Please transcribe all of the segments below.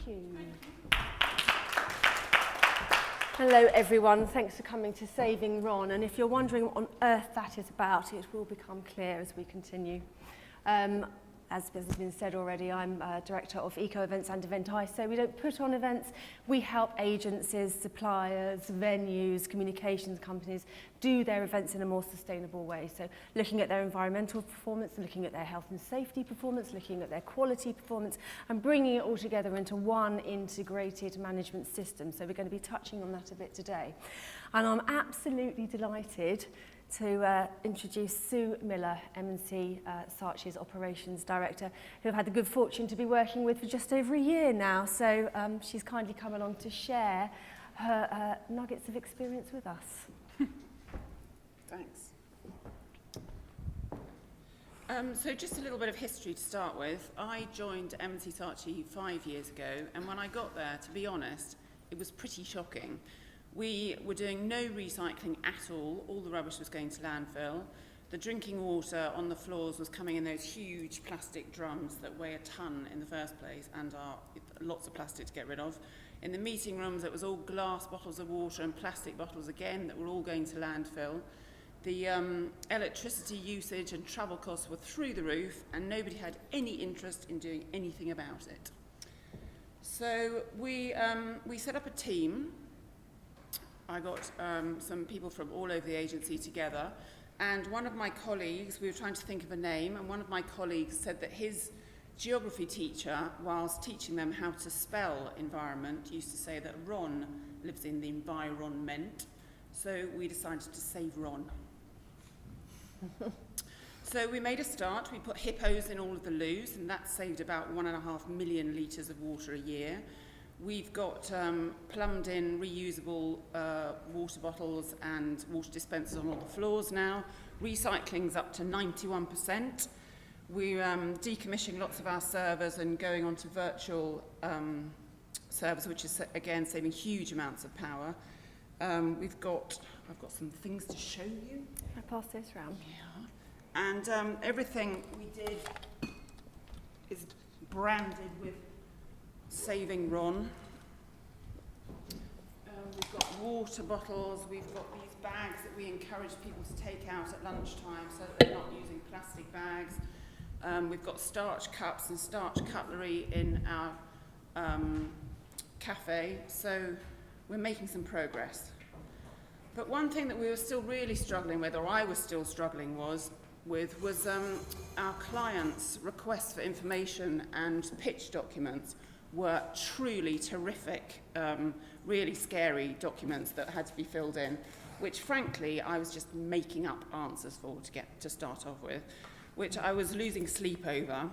you. Hello everyone, thanks for coming to Saving Ron, and if you're wondering what on earth that is about, it will become clear as we continue. As has been said already, I'm Director of Eco Events and Event ISO. We don't put on events, we help agencies, suppliers, venues, communications companies do their events in a more sustainable way. So looking at their environmental performance, looking at their health and safety performance, looking at their quality performance, and bringing it all together into one integrated management system. So we're going to be touching on that a bit today. And I'm absolutely delighted to introduce Su Millar, M&C Saatchi's Operations Director, who I've had the good fortune to be working with for just over a year now. So she's kindly come along to share her nuggets of experience with us. Thanks. So just a little bit of history to start with. I joined M&C Saatchi 5 years ago, and when I got there, to be honest, it was pretty shocking. We were doing no recycling at all the rubbish was going to landfill. The drinking water on the floors was coming in those huge plastic drums that weigh a ton in the first place and are lots of plastic to get rid of. In the meeting rooms, it was all glass bottles of water and plastic bottles again that were all going to landfill. The electricity usage and travel costs were through the roof, and nobody had any interest in doing anything about it. So we set up a team. I got some people from all over the agency together, and one of my colleagues, we were trying to think of a name, and one of my colleagues said that his geography teacher, whilst teaching them how to spell environment, used to say that Ron lives in the environment, so we decided to save Ron. So we made a start. We put hippos in all of the loos, and that saved about 1.5 million litres of water a year. We've got plumbed in reusable water bottles and water dispensers on all the floors now. Recycling's up to 91%. We're decommissioning lots of our servers and going on to virtual servers, which is, again, saving huge amounts of power. I've got some things to show you. I pass this round. Yeah. And everything we did is branded with Saving Ron. We've got water bottles, we've got these bags that we encourage people to take out at lunchtime so that they're not using plastic bags. We've got starch cups and starch cutlery in our cafe, so we're making some progress. But one thing that we were still really struggling with, or I was still struggling with, was our clients' requests for information and pitch documents were truly terrific, really scary documents that had to be filled in, which frankly I was just making up answers for to start off with, which I was losing sleep over.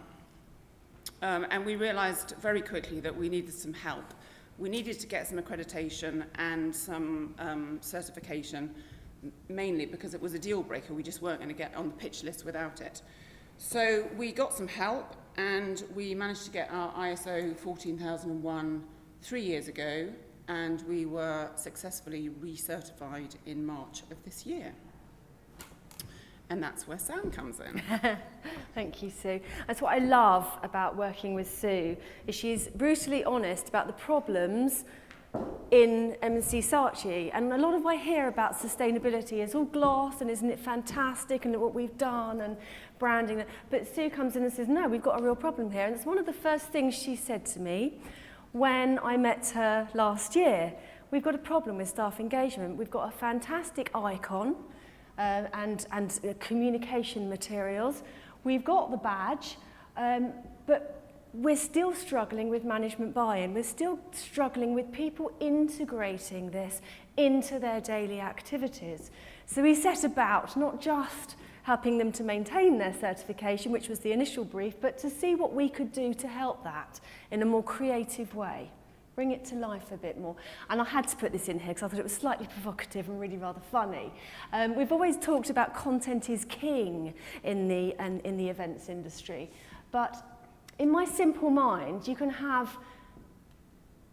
And we realised very quickly that we needed some help. We needed to get some accreditation and some certification, mainly because it was a deal breaker. We just weren't going to get on the pitch list without it. So we got some help, and we managed to get our ISO 14001 3 years ago, and we were successfully recertified in March of this year. And that's where Sam comes in. Thank you, Sue. That's what I love about working with Sue, is she's brutally honest about the problems in M&C Saatchi, and a lot of what I hear about sustainability is all gloss and isn't it fantastic and what we've done and branding, but Sue comes in and says, no, we've got a real problem here. And it's one of the first things she said to me when I met her last year. We've got a problem with staff engagement. We've got a fantastic icon and communication materials. We've got the badge, but we're still struggling with management buy-in. We're still struggling with people integrating this into their daily activities. So we set about not just helping them to maintain their certification, which was the initial brief, but to see what we could do to help that in a more creative way, bring it to life a bit more. And I had to put this in here because I thought it was slightly provocative and really rather funny. We've always talked about content is king in the events industry, but in my simple mind, you can have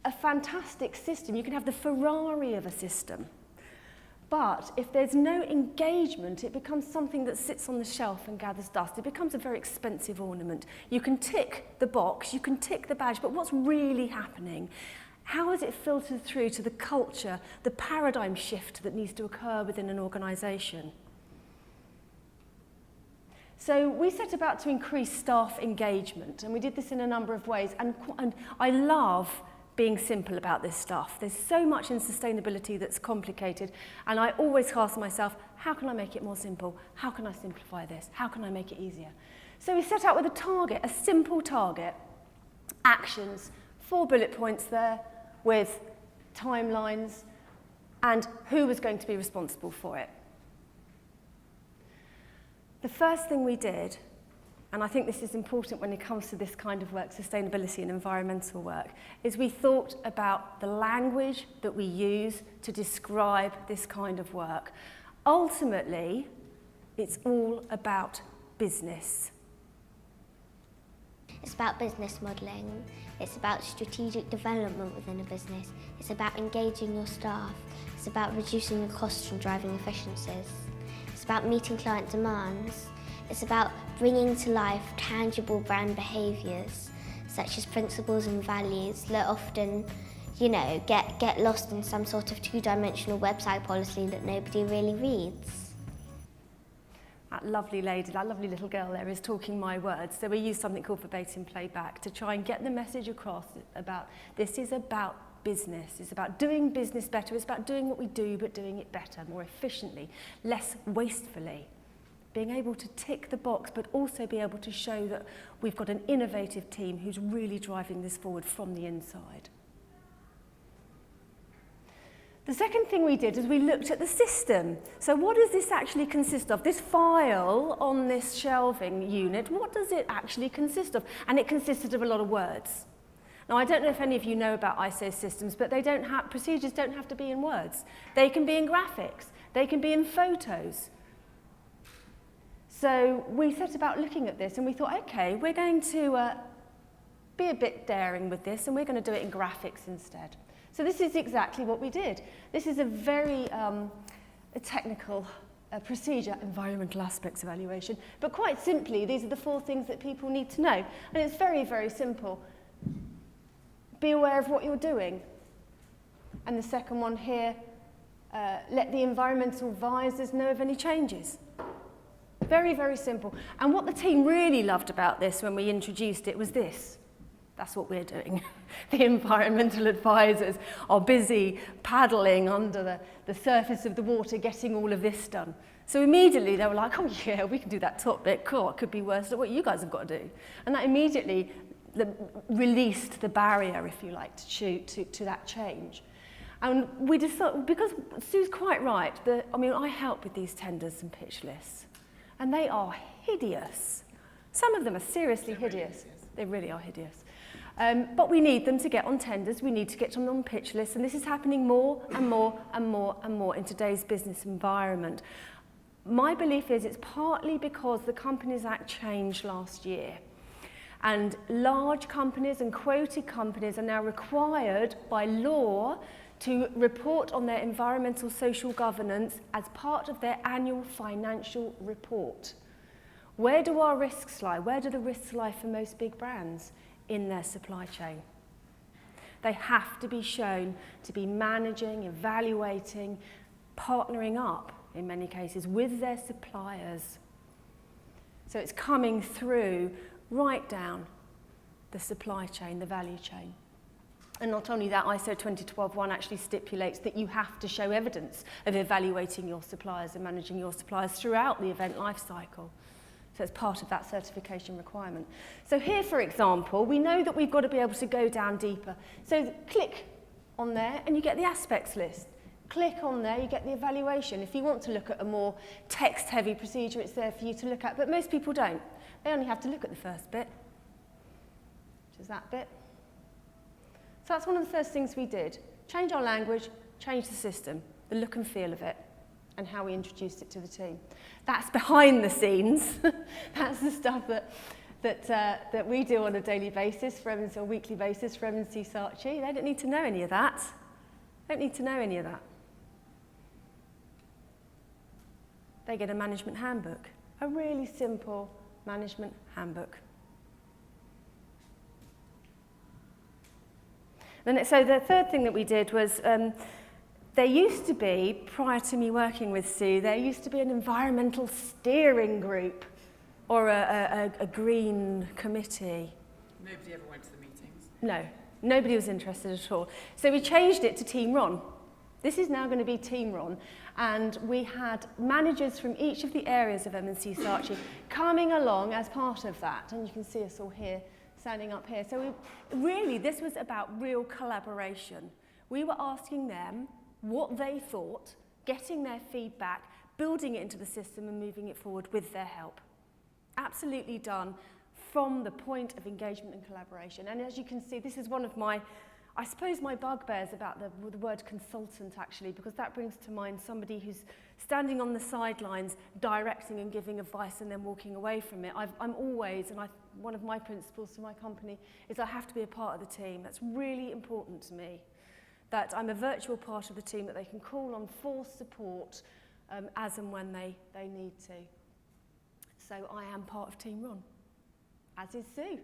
a fantastic system. You can have the Ferrari of a system. But if there's no engagement, it becomes something that sits on the shelf and gathers dust. It becomes a very expensive ornament. You can tick the box, you can tick the badge, but what's really happening? How is it filtered through to the culture, the paradigm shift that needs to occur within an organisation? So we set about to increase staff engagement, and we did this in a number of ways. And I love being simple about this stuff. There's so much in sustainability that's complicated, and I always ask myself, how can I make it more simple? How can I simplify this? How can I make it easier? So we set out with a target, a simple target, actions, 4 bullet points there with timelines and who was going to be responsible for it. The first thing we did, and I think this is important when it comes to this kind of work, sustainability and environmental work, is we thought about the language that we use to describe this kind of work. Ultimately, it's all about business. It's about business modelling. It's about strategic development within a business. It's about engaging your staff. It's about reducing the costs and driving efficiencies. It's about meeting client demands. It's about bringing to life tangible brand behaviours, such as principles and values that often, get lost in some sort of two-dimensional website policy that nobody really reads. That lovely lady, that lovely little girl there is talking my words. So we use something called verbatim playback to try and get the message across about this is about business. It's about doing business better. It's about doing what we do, but doing it better, more efficiently, less wastefully. Being able to tick the box, but also be able to show that we've got an innovative team who's really driving this forward from the inside. The second thing we did is we looked at the system. So what does this actually consist of? This file on this shelving unit, what does it actually consist of? And it consisted of a lot of words. Now, I don't know if any of you know about ISO systems, but procedures don't have to be in words. They can be in graphics. They can be in photos. So we set about looking at this and we thought, okay, we're going to be a bit daring with this and we're going to do it in graphics instead. So this is exactly what we did. This is a very technical procedure, environmental aspects evaluation. But quite simply, these are the 4 things that people need to know. And it's very, very simple. Be aware of what you're doing. And the second one here, let the environmental advisors know of any changes. Very, very simple. And what the team really loved about this when we introduced it was this. That's what we're doing. The environmental advisors are busy paddling under the surface of the water, getting all of this done. So immediately they were like, oh yeah, we can do that top bit. Cool, it could be worse than what you guys have got to do. And that immediately released the barrier, if you like, to that change. And we decided, because Sue's quite right, I help with these tenders and pitch lists, and they are hideous. Some of them are seriously hideous. They really are hideous. But we need them to get on tenders, we need to get them on pitch lists, and this is happening more and more and more and more in today's business environment. My belief is it's partly because the Companies Act changed last year. And large companies and quoted companies are now required by law to report on their environmental social governance as part of their annual financial report. Where do our risks lie? Where do the risks lie for most big brands? In their supply chain. They have to be shown to be managing, evaluating, partnering up, in many cases, with their suppliers. So it's coming through right down the supply chain, the value chain. And not only that, ISO 20121 actually stipulates that you have to show evidence of evaluating your suppliers and managing your suppliers throughout the event life cycle. So it's part of that certification requirement. So here, for example, we know that we've got to be able to go down deeper. So click on there and you get the aspects list. Click on there, you get the evaluation. If you want to look at a more text-heavy procedure, it's there for you to look at, but most people don't. They only have to look at the first bit, which is that bit. So that's one of the first things we did. Change our language, change the system, the look and feel of it, and how we introduced it to the team. That's behind the scenes. That's the stuff that we do on a daily basis, or a weekly basis for M&C Saatchi. They don't need to know any of that. They don't need to know any of that. they get a management handbook, a really simple management handbook. So the third thing that we did was, there used to be, prior to me working with Sue, there used to be an environmental steering group or a green committee. Nobody ever went to the meetings. No, nobody was interested at all. So we changed it to Team Ron. This is now going to be Team Ron, and we had managers from each of the areas of M&C Saatchi coming along as part of that, and you can see us all here, standing up here. So really, this was about real collaboration. We were asking them what they thought, getting their feedback, building it into the system and moving it forward with their help. Absolutely done from the point of engagement and collaboration. And as you can see, this is one of my, I suppose, my bugbears about the word consultant, actually, because that brings to mind somebody who's standing on the sidelines, directing and giving advice and then walking away from it. I'm always, and one of my principles to my company is I have to be a part of the team. That's really important to me, that I'm a virtual part of the team that they can call on for support as and when they need to. So I am part of Team Ron, as is Sue.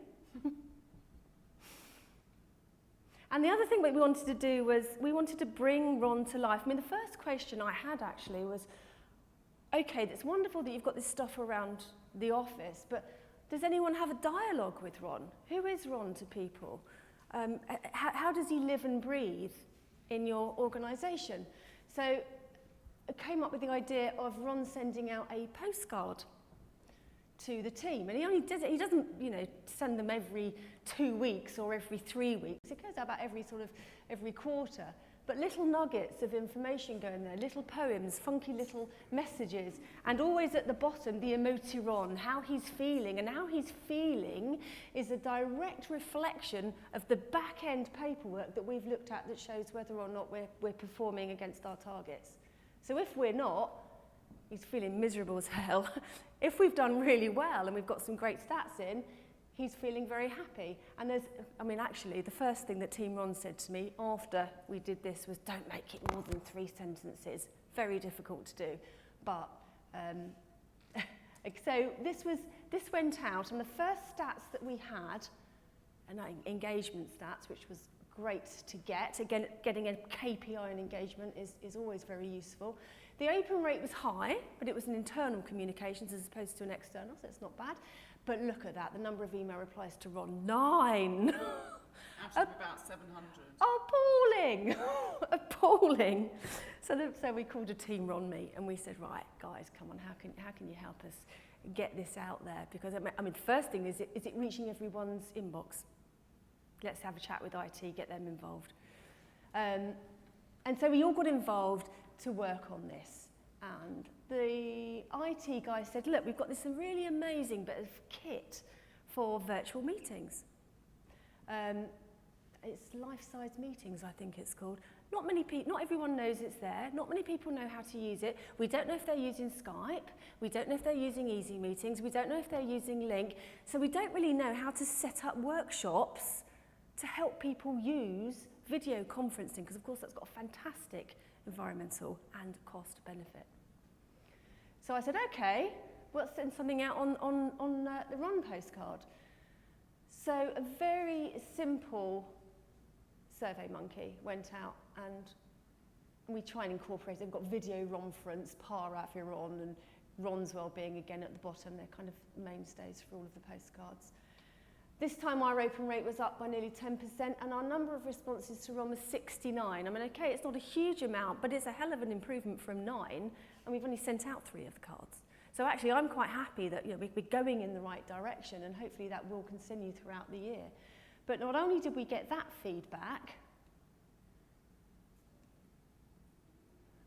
And the other thing that we wanted to do was we wanted to bring Ron to life. I mean, the first question I had actually was, okay, it's wonderful that you've got this stuff around the office, but does anyone have a dialogue with Ron? Who is Ron to people? How does he live and breathe in your organisation? So I came up with the idea of Ron sending out a postcard to the team, and he only does it, he doesn't, send them every 2 weeks or every 3 weeks. It goes out about every quarter, but little nuggets of information go in there, little poems, funky little messages, and always at the bottom the emoji Ron, how he's feeling, and how he's feeling is a direct reflection of the back-end paperwork that we've looked at that shows whether or not we're performing against our targets. So if we're not, he's feeling miserable as hell. If we've done really well and we've got some great stats in, he's feeling very happy. And actually, the first thing that Team Ron said to me after we did this was, don't make it more than 3 sentences. Very difficult to do. But, so this went out, and the first stats that we had, and engagement stats, which was great to get. Again, getting a KPI in engagement is always very useful. The open rate was high, but it was an internal communications as opposed to an external, so it's not bad. But look at that, the number of email replies to Ron, 9. Out of about 700. Appalling! Appalling. So we called a Team Ron meet and we said, right, guys, come on, how can you help us get this out there? Because, the first thing is it reaching everyone's inbox? Let's have a chat with IT, get them involved. And so we all got involved to work on this. And the IT guy said, look, we've got this really amazing bit of kit for virtual meetings. It's life-size meetings, I think it's called. Not everyone knows it's there. Not many people know how to use it. We don't know if they're using Skype. We don't know if they're using Easy Meetings. We don't know if they're using Link. So we don't really know how to set up workshops to help people use video conferencing, because of course that's got a fantastic environmental and cost benefit. So I said, okay, let's send something out on the Ron postcard. So a very simple SurveyMonkey went out, and we try and incorporate, they've got video Ronference, Para if you're on, and Ron's Wellbeing again at the bottom. They're kind of mainstays for all of the postcards. This time our open rate was up by nearly 10%, and our number of responses to Ron was 69. Okay, it's not a huge amount, but it's a hell of an improvement from 9, and we've only sent out 3 of the cards. So actually, I'm quite happy that we're going in the right direction, and hopefully that will continue throughout the year. But not only did we get that feedback,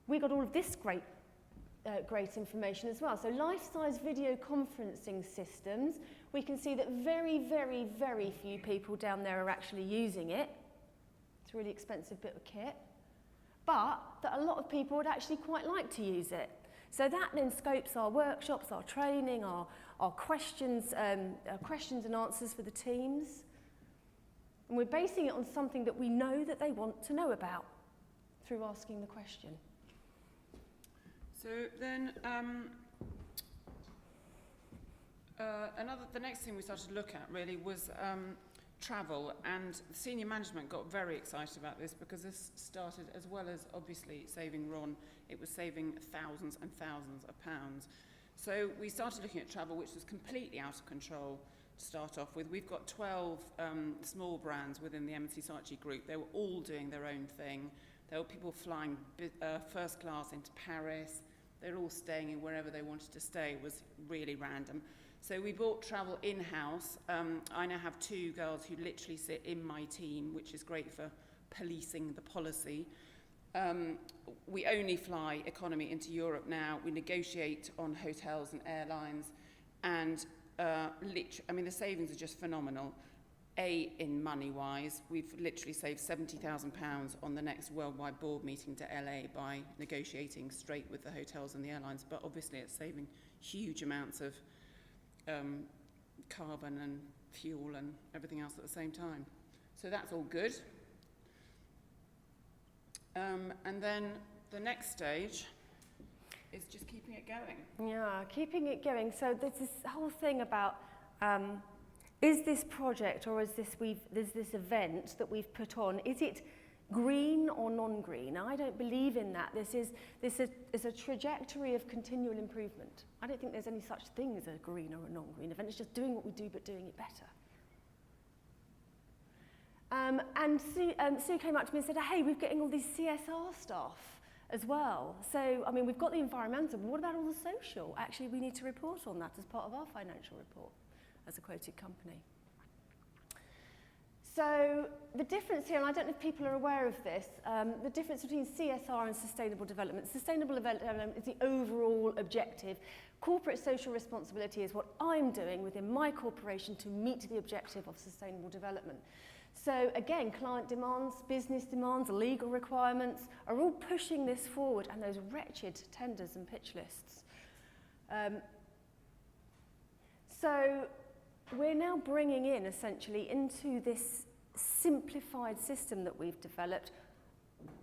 we got all of this great information as well. So life-size video conferencing systems, we can see that very, very, very few people down there are actually using it. It's a really expensive bit of kit. But that a lot of people would actually quite like to use it. So that then scopes our workshops, our training, our questions and answers for the teams. And we're basing it on something that we know that they want to know about through asking the question. So then The next thing we started to look at really was travel, and senior management got very excited about this because this started, as well as obviously saving Ron, it was saving thousands and thousands of pounds. So we started looking at travel, which was completely out of control to start off with. We've got 12 small brands within the M&C Saatchi group. They were all doing their own thing. There were people flying first class into Paris. They were all staying in wherever they wanted to stay. It was really random. So we brought travel in-house. I now have 2 girls who literally sit in my team, which is great for policing the policy. We only fly economy into Europe now. We negotiate on hotels and airlines, and the savings are just phenomenal. In money-wise, we've literally saved £70,000 on the next worldwide board meeting to LA by negotiating straight with the hotels and the airlines. But obviously, it's saving huge amounts of carbon and fuel and everything else at the same time. So that's all good. And then the next stage is just keeping it going. Yeah, keeping it going. So there's this whole thing about, is this project or is there's this event that we've put on, is it green or non-green? I don't believe in that. This is a trajectory of continual improvement. I don't think there's any such thing as a green or a non-green event. It's just doing what we do, but doing it better. And Sue came up to me and said, hey, we're getting all these CSR staff as well. So, I mean, we've got the environmental, but what about all the social? Actually, we need to report on that as part of our financial report as a quoted company. So the difference here, and I don't know if people are aware of this, the difference between CSR and sustainable development. Sustainable development is the overall objective. Corporate social responsibility is what I'm doing within my corporation to meet the objective of sustainable development. So again, client demands, business demands, legal requirements are all pushing this forward, and those wretched tenders and pitch lists. So we're now bringing in, essentially, into this simplified system that we've developed,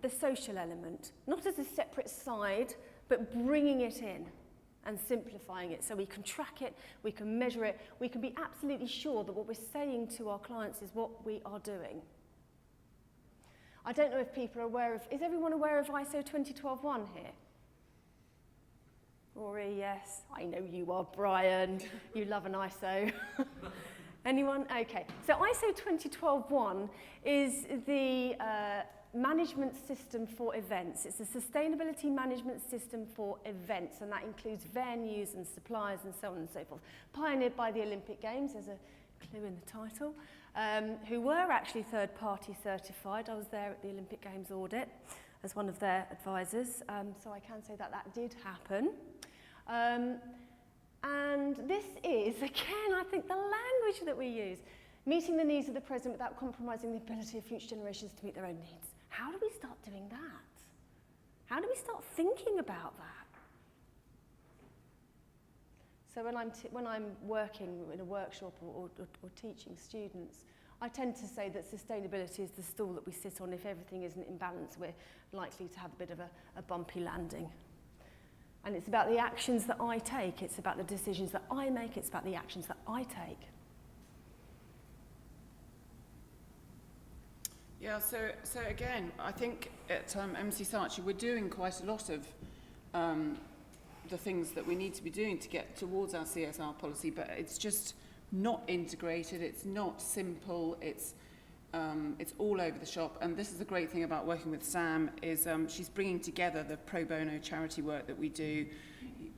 the social element, not as a separate side, but bringing it in and simplifying it so we can track it, we can measure it, we can be absolutely sure that what we're saying to our clients is what we are doing. I don't know if people are aware of, is everyone aware of ISO 20121 here? Rory, yes. I know you are, Brian. You love an ISO. Anyone? Okay. So ISO 20121 is the management system for events. It's a sustainability management system for events, and that includes venues and suppliers and so on and so forth. Pioneered by the Olympic Games, there's a clue in the title, who were actually third-party certified. I was there at the Olympic Games audit as one of their advisors, so I can say that that did happen. And this is, again, I think the language that we use, meeting the needs of the present without compromising the ability of future generations to meet their own needs. How do we start doing that? How do we start thinking about that? So when I'm working in a workshop or teaching students, I tend to say that sustainability is the stool that we sit on. If everything isn't in balance, we're likely to have a bit of a bumpy landing. And it's about the actions that I take. It's about the decisions that I make. It's about the actions that I take. Yeah, so again, I think at M&C Saatchi we're doing quite a lot of the things that we need to be doing to get towards our CSR policy, but it's just not integrated, it's not simple, it's all over the shop. And this is the great thing about working with Sam, is she's bringing together the pro bono charity work that we do.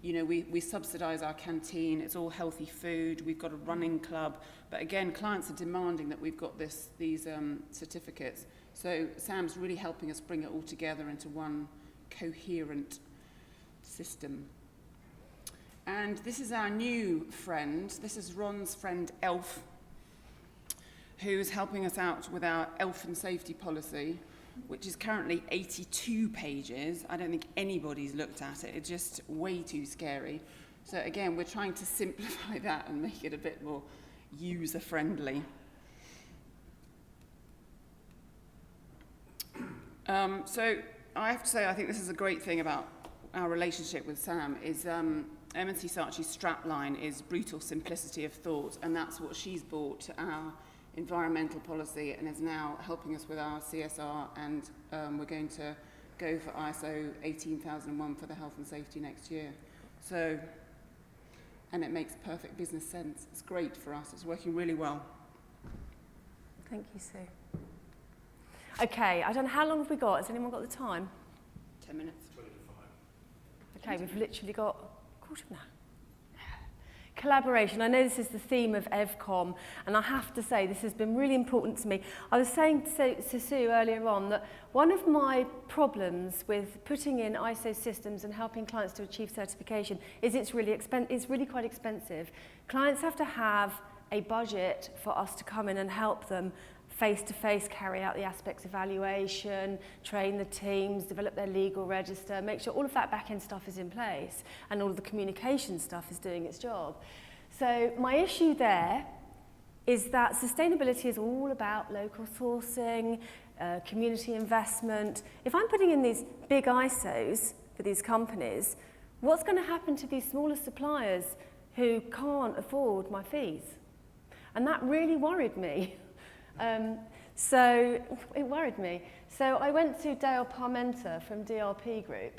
You know, we subsidise our canteen, it's all healthy food, we've got a running club, but again, clients are demanding that we've got these certificates. So Sam's really helping us bring it all together into one coherent system. And this is our new friend, this is Ron's friend Elf, who's helping us out with our health and safety policy, which is currently 82 pages. I don't think anybody's looked at it. It's just way too scary. So again, we're trying to simplify that and make it a bit more user-friendly. So I have to say, I think this is a great thing about our relationship with Sam, is M&C Saatchi's strapline is brutal simplicity of thought, and that's what she's brought to our environmental policy and is now helping us with our CSR, and we're going to go for ISO 18001 for the health and safety next year. So, and it makes perfect business sense. It's great for us. It's working really well. Thank you, Sue. Okay, I don't know, how long have we got? Has anyone got the time? 10 minutes. 25. Okay, we've literally got a quarter of an hour. Collaboration. I know this is the theme of EVCOM, and I have to say this has been really important to me. I was saying to Sue earlier on that one of my problems with putting in ISO systems and helping clients to achieve certification is it's really quite expensive. Clients have to have a budget for us to come in and help them face-to-face carry out the aspects of evaluation, train the teams, develop their legal register, make sure all of that back-end stuff is in place and all of the communication stuff is doing its job. So my issue there is that sustainability is all about local sourcing, community investment. If I'm putting in these big ISOs for these companies, what's going to happen to these smaller suppliers who can't afford my fees? And that really worried me. So it worried me. So I went to Dale Parmenter from DRP Group,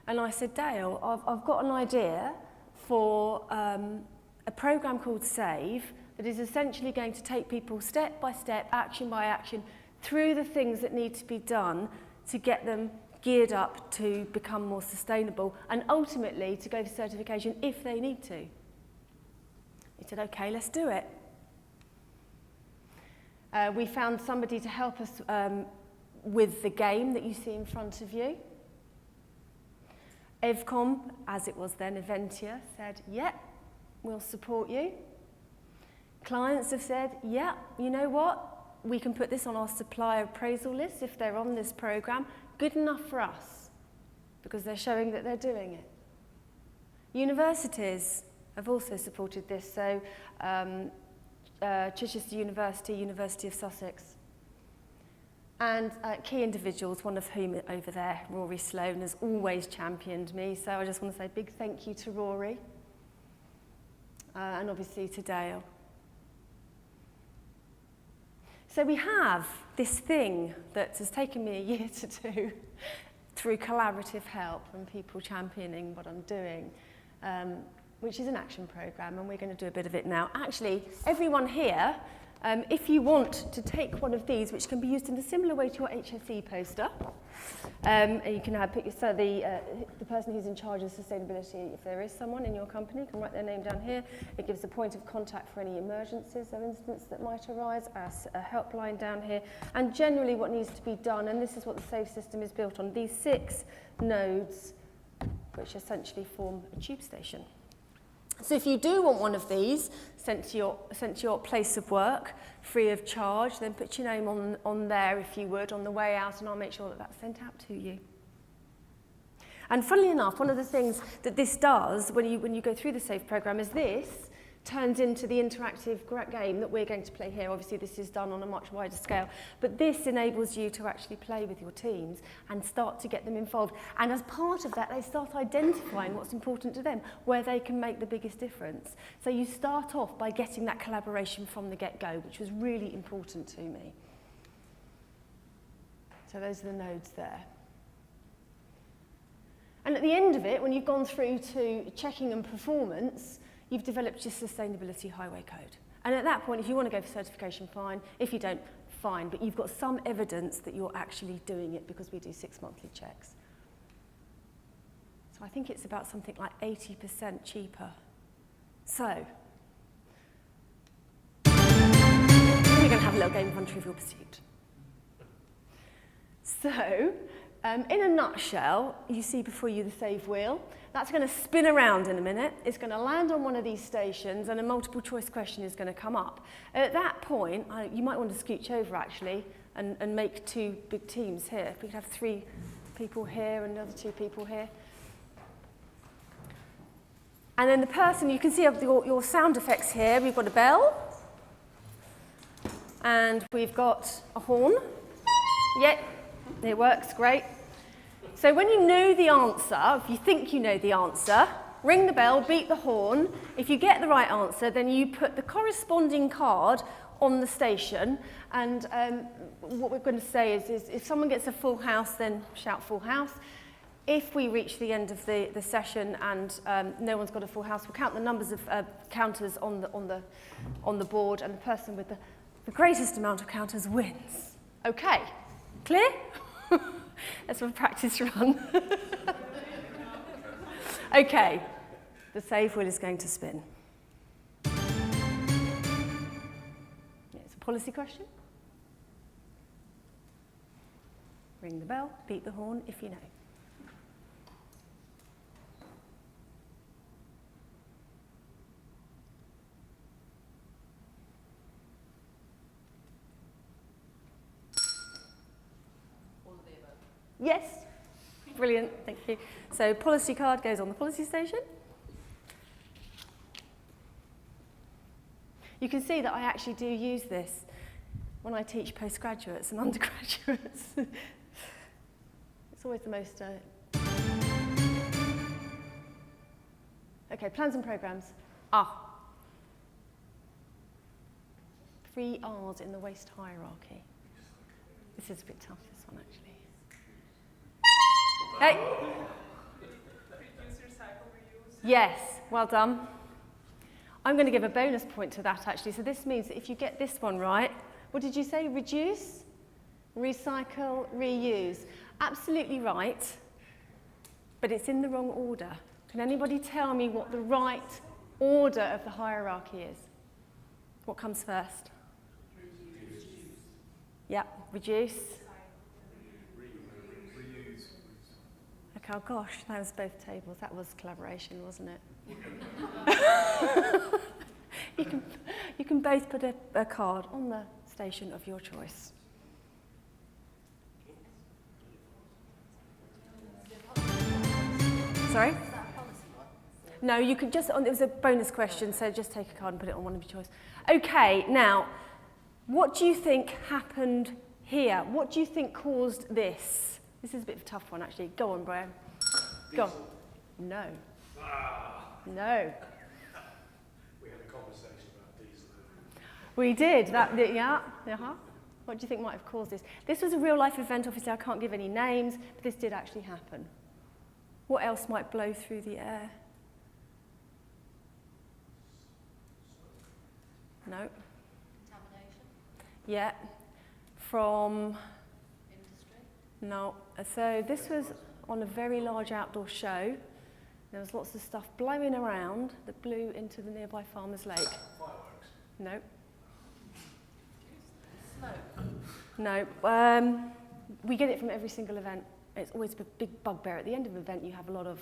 and I said, Dale, I've got an idea for a program called SAVE that is essentially going to take people step by step, action by action, through the things that need to be done to get them geared up to become more sustainable and ultimately to go for certification if they need to. He said, okay, let's do it. We found somebody to help us with the game that you see in front of you. EVCOM, as it was then, Eventia, said, yeah, we'll support you. Clients have said, yeah, you know what? We can put this on our supplier appraisal list if they're on this program. Good enough for us, because they're showing that they're doing it. Universities have also supported this. So Chichester University, University of Sussex. And key individuals, one of whom over there, Rory Sloan, has always championed me. So I just want to say a big thank you to Rory and obviously to Dale. So we have this thing that has taken me a year to do through collaborative help and people championing what I'm doing. Which is an action programme, and we're going to do a bit of it now. Actually, everyone here, if you want to take one of these, which can be used in a similar way to your HSE poster, you can put the person who's in charge of sustainability, if there is someone in your company, can write their name down here. It gives a point of contact for any emergencies or incidents that might arise, a helpline down here, and generally what needs to be done, and this is what the SAFE system is built on, these 6 nodes, which essentially form a tube station. So if you do want one of these sent to your place of work, free of charge, then put your name on there if you would, on the way out, and I'll make sure that that's sent out to you. And funnily enough, one of the things that this does when you go through the SAFE programme is this turns into the interactive game that we're going to play here. Obviously, this is done on a much wider scale, but this enables you to actually play with your teams and start to get them involved. And as part of that, they start identifying what's important to them, where they can make the biggest difference. So you start off by getting that collaboration from the get-go, which was really important to me. So those are the nodes there. And at the end of it, when you've gone through to checking and performance, you've developed your sustainability highway code. And at that point, if you want to go for certification, fine. If you don't, fine. But you've got some evidence that you're actually doing it because we do 6 monthly checks. So I think it's about something like 80% cheaper. So we're going to have a little game of Trivial Pursuit. So in a nutshell, you see before you the SAVE wheel. That's going to spin around in a minute. It's going to land on one of these stations and a multiple choice question is going to come up. At that point, you might want to scooch over actually and make 2 big teams here. If we could have 3 people here and another 2 people here. And then the person, you can see your sound effects here. We've got a bell. And we've got a horn. Yep, it works, great. So when you know the answer, if you think you know the answer, ring the bell, beat the horn. If you get the right answer, then you put the corresponding card on the station. And what we're going to say is if someone gets a full house, then shout full house. If we reach the end of the session and no one's got a full house, we'll count the numbers of counters on the board, and the person with the greatest amount of counters wins. Okay, clear? Let's have a practice run. Okay, the save wheel is going to spin. It's a policy question. Ring the bell, beat the horn if you know. Yes, brilliant, thank you. So policy card goes on the policy station. You can see that I actually do use this when I teach postgraduates and undergraduates. It's always the most... Okay, plans and programs. 3 R's in the waste hierarchy. This is a bit tough, this one actually. Hey. Yes, well done. I'm going to give a bonus point to that actually. So this means that if you get this one right, what did you say? Reduce, recycle, reuse. Absolutely right, but it's in the wrong order. Can anybody tell me what the right order of the hierarchy is? What comes first? Reduce. Yep, reduce. Oh gosh, that was both tables. That was collaboration, wasn't it? You can both put a card on the station of your choice. Sorry? No, you could just, it was a bonus question, so just take a card and put it on one of your choice. Okay, now, what do you think happened here? What do you think caused this? This is a bit of a tough one, actually. Go on, Brian. Go on. No. No. We had a conversation about diesel. We did. Yeah. What do you think might have caused this? This was a real-life event. Obviously, I can't give any names, but this did actually happen. What else might blow through the air? No. Contamination? Yeah. From... Industry? No. So this was on a very large outdoor show. There was lots of stuff blowing around that blew into the nearby farmer's lake. Fireworks? No. Smoke? No. We get it from every single event. It's always a big bugbear. At the end of an event, you have a lot of...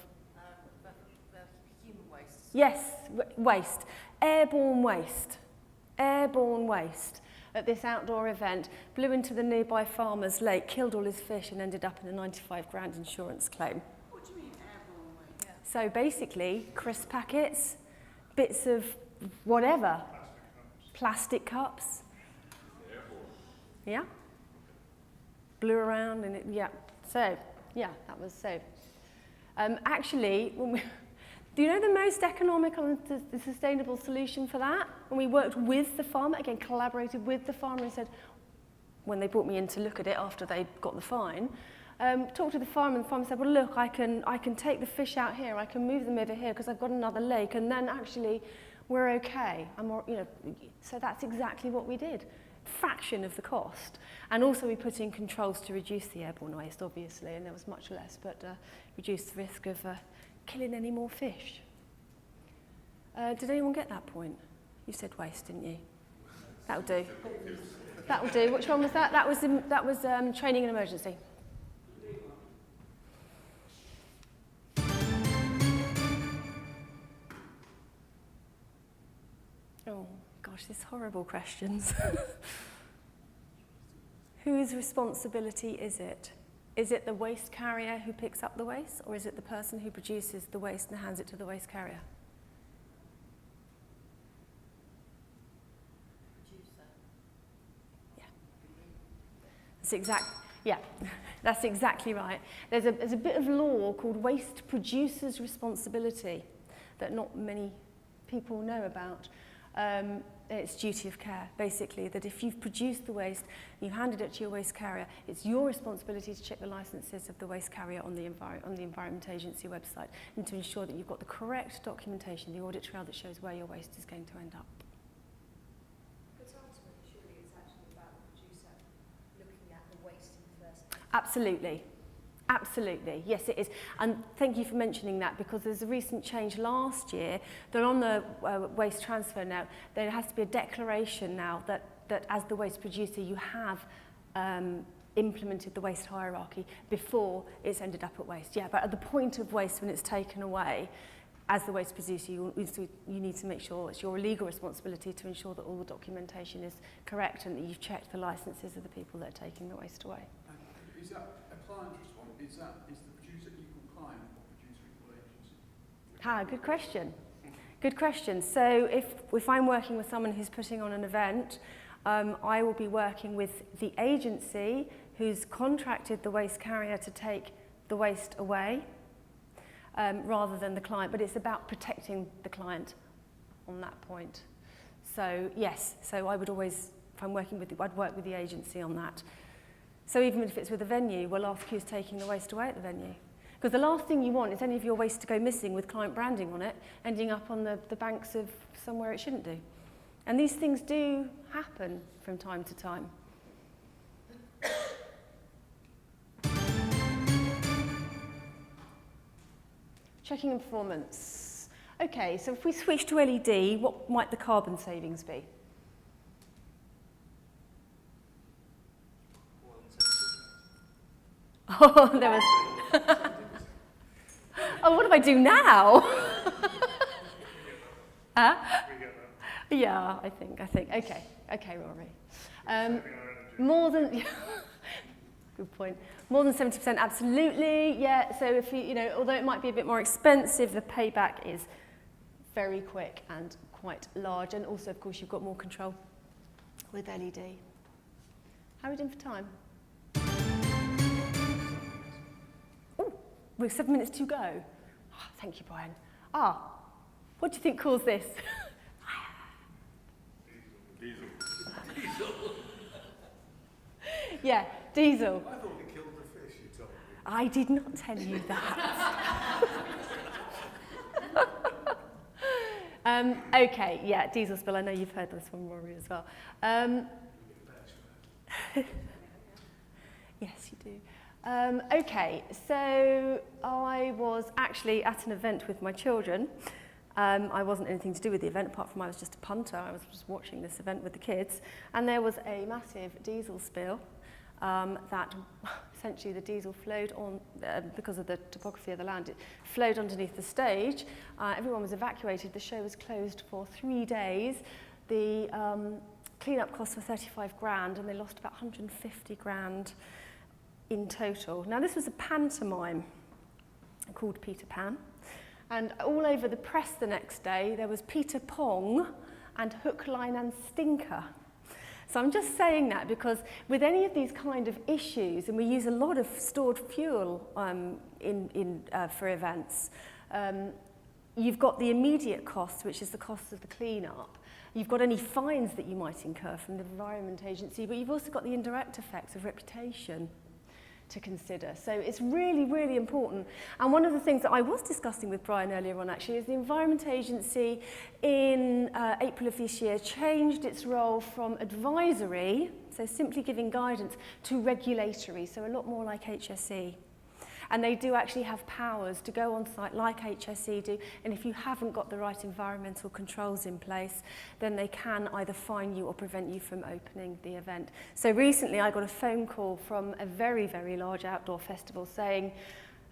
Human waste? Yes, waste. Airborne waste. Airborne waste. At this outdoor event, blew into the nearby farmer's lake, killed all his fish and ended up in a 95 grand insurance claim. What do you mean airborne waste? Yeah. So basically, crisp packets, bits of whatever, plastic cups. Yeah? Blew around and yeah. So, yeah, that was so. Actually, do you know the most economical and the sustainable solution for that? When we worked with the farmer, again, collaborated with the farmer and said, when they brought me in to look at it after they'd got the fine, talked to the farmer and the farmer said, well, look, I can take the fish out here, I can move them over here because I've got another lake, and then actually we're okay. So that's exactly what we did. Fraction of the cost. And also we put in controls to reduce the airborne waste, obviously, and there was much less, but reduce the risk of killing any more fish. Did anyone get that point? You said waste, didn't you? That'll do. That'll do. Which one was that? That was training and emergency. Oh gosh, these horrible questions. Whose responsibility is it? Is it the waste carrier who picks up the waste, or is it the person who produces the waste and hands it to the waste carrier? Yeah. That's exactly right. There's a bit of law called waste producer's responsibility. that not many people know about. It's duty of care, basically, that if you've produced the waste, you've handed it to your waste carrier, it's your responsibility to check the licences of the waste carrier on the Environment Agency website and to ensure that you've got the correct documentation, the audit trail that shows where your waste is going to end up. But ultimately, surely it's actually about the producer looking at the waste in the first place. Absolutely. Absolutely, yes it is. And thank you for mentioning that, because there's a recent change last year that on the waste transfer now, there has to be a declaration now that as the waste producer you have implemented the waste hierarchy before it's ended up at waste. Yeah, but at the point of waste when it's taken away, as the waste producer, you need to make sure it's your legal responsibility to ensure that all the documentation is correct and that you've checked the licences of the people that are taking the waste away. Is that a client's response? Is the producer equal client or producer equal agency? Good question. Good question. So if I'm working with someone who's putting on an event, I will be working with the agency who's contracted the waste carrier to take the waste away, rather than the client. But it's about protecting the client on that point. So yes, so I would always, if I'm working with, I'd work with the agency on that. So even if it's with a venue, we'll ask who's taking the waste away at the venue. Because the last thing you want is any of your waste to go missing with client branding on it, ending up on the banks of somewhere it shouldn't do. And these things do happen from time to time. Checking in performance. Okay, so if we switch to LED, what might the carbon savings be? Oh, there was. Oh, what do I do now? Huh? Yeah, I think. Okay, Rory. More than. Good point. More than 70%, absolutely. Yeah. So if you know, although it might be a bit more expensive, the payback is very quick and quite large, and also, of course, you've got more control with LED. How are we doing for time? We've 7 minutes to go. Oh, thank you, Brian. What do you think caused this? Diesel. Yeah, diesel. I thought it killed the fish, you told me. I did not tell you that. Okay, yeah, diesel spill. I know you've heard this one, Rory, as well. Yes, you do. Okay, so I was actually at an event with my children. I wasn't anything to do with the event, apart from I was just a punter. I was just watching this event with the kids. And there was a massive diesel spill that essentially the diesel flowed on, because of the topography of the land, it flowed underneath the stage. Everyone was evacuated. The show was closed for 3 days. The clean-up costs were 35 grand, and they lost about 150 grand in total. Now, this was a pantomime called Peter Pan, and all over the press the next day there was Peter Pong and Hook, Line and Stinker. So I'm just saying that because with any of these kind of issues, and we use a lot of stored fuel for events, you've got the immediate cost, which is the cost of the clean-up. You've got any fines that you might incur from the Environment Agency, but you've also got the indirect effects of reputation to consider. So it's really, really important. And one of the things that I was discussing with Brian earlier on actually is the Environment Agency in April of this year changed its role from advisory, so simply giving guidance, to regulatory, so a lot more like HSE. And they do actually have powers to go on site like HSE do, and if you haven't got the right environmental controls in place, then they can either fine you or prevent you from opening the event. So recently I got a phone call from a very, very large outdoor festival saying,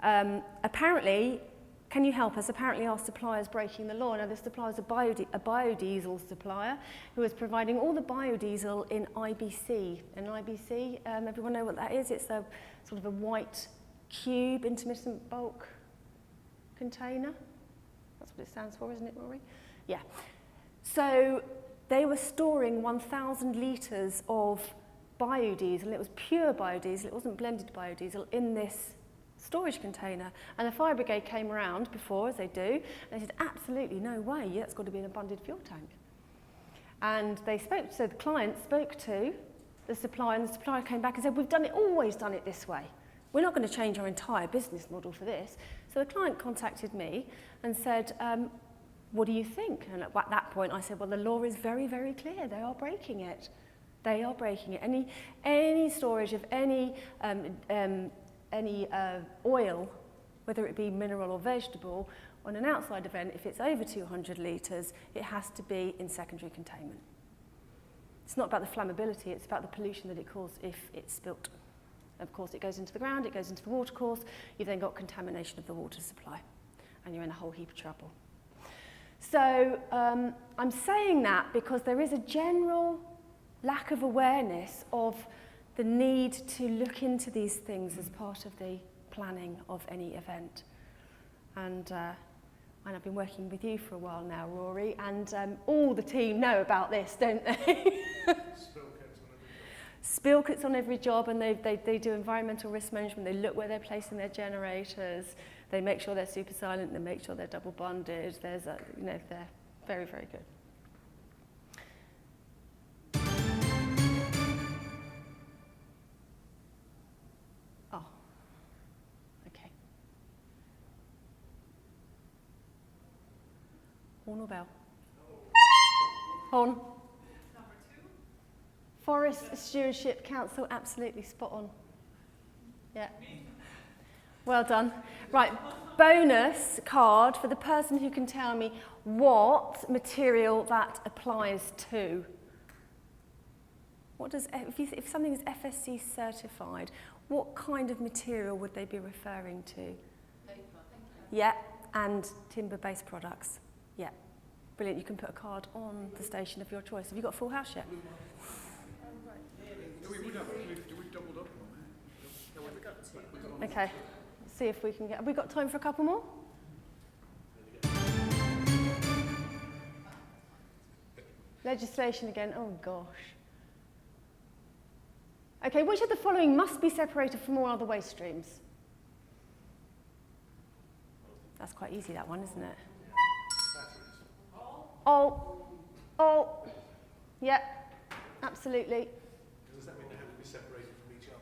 apparently, can you help us? Apparently our supplier's breaking the law. Now this supplier's a biodiesel supplier who is providing all the biodiesel in IBC. And IBC, everyone know what that is? It's a sort of a white cube, intermittent bulk container. That's what it stands for, isn't it, Rory? Yeah. So they were storing 1,000 litres of biodiesel, and it was pure biodiesel, it wasn't blended biodiesel, in this storage container. And the fire brigade came around before, as they do, and they said, absolutely no way, that's got to be an abundant fuel tank. And they spoke, so the client spoke to the supplier, and the supplier came back and said, we've always done it this way. We're not going to change our entire business model for this. So the client contacted me and said, what do you think? And at that point I said, well, the law is very, very clear. They are breaking it. They are breaking it. Any storage of any oil, whether it be mineral or vegetable, on an outside event, if it's over 200 litres, it has to be in secondary containment. It's not about the flammability, it's about the pollution that it causes if it's spilt. Of course, it goes into the ground, it goes into the watercourse, you've then got contamination of the water supply, and you're in a whole heap of trouble. So I'm saying that because there is a general lack of awareness of the need to look into these things as part of the planning of any event. And I've been working with you for a while now, Rory, and all the team know about this, don't they? Spill kits on every job, and they do environmental risk management. They look where they're placing their generators. They make sure they're super silent. They make sure they're double bonded. They're very, very good. Oh, okay. Horn or bell? Horn. Forest Stewardship Council, absolutely spot on. Yeah. Well done. Right, bonus card for the person who can tell me what material that applies to. What does, if something is FSC certified, what kind of material would they be referring to? Paper. Yeah, and timber-based products. Yeah. Brilliant, you can put a card on the station of your choice. Have you got a full house yet? We've doubled up on that. Okay, let's see if we can get... Have we got time for a couple more? Legislation again, oh gosh. Okay, which of the following must be separated from all other waste streams? That's quite easy, that one, isn't it? Oh, yeah, absolutely. Does that mean they have to be separated from each other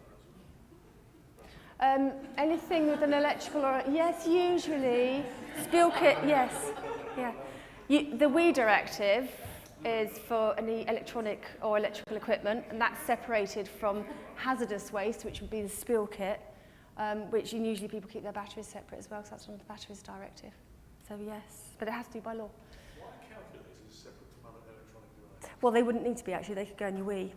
as well? Anything with an electrical or... Yes, usually. Spill kit, yes. Yeah. The WE directive is for any electronic or electrical equipment, and that's separated from hazardous waste, which would be the spill kit, which usually people keep their batteries separate as well, because that's under the batteries directive. So yes, but it has to be by law. Why are calculators separate from other electronic devices? Well, they wouldn't need to be, actually. They could go in your WE.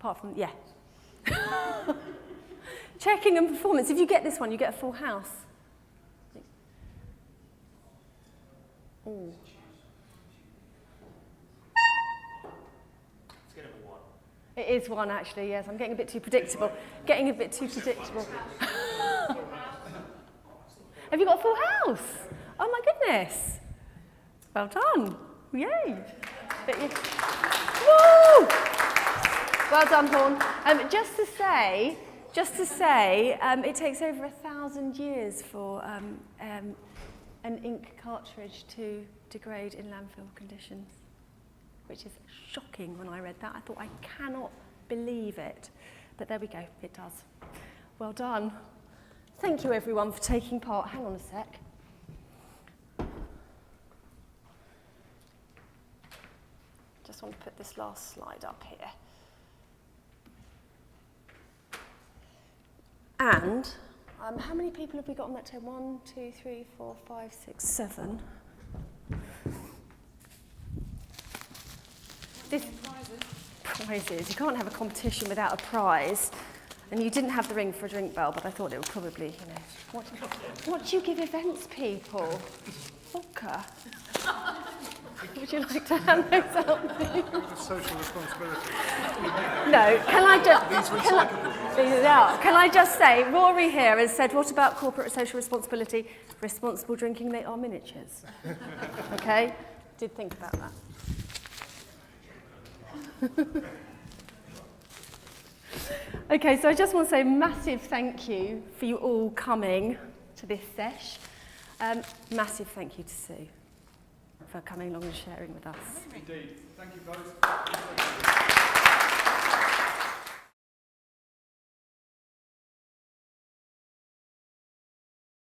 Apart from, yeah. Checking and performance. If you get this one, you get a full house. Ooh. It's getting a 1. It is one, actually, yes. I'm getting a bit too predictable. Getting a bit too predictable. Have you got a full house? Oh, my goodness. Well done. Yay. Woo! Well done, Horn. Just to say, it takes over 1,000 years for an ink cartridge to degrade in landfill conditions, which is shocking when I read that. I thought, I cannot believe it. But there we go, it does. Well done. Thank you, everyone, for taking part. Hang on a sec. Just want to put this last slide up here. And how many people have we got on that table? 1, 2, 3, 4, 5, 6, 7. This prizes. You can't have a competition without a prize. And you didn't have the ring for a drink bell, but I thought it would probably, you know. What do you give events people? Vodka. Would you like to hand those out? Social responsibility. No, can I just say, Rory here has said, what about corporate social responsibility? Responsible drinking, they are miniatures. Okay? Did think about that. Okay, so I just want to say a massive thank you for you all coming to this sesh. Massive thank you to Sue for coming along and sharing with us. Indeed. Thank you both.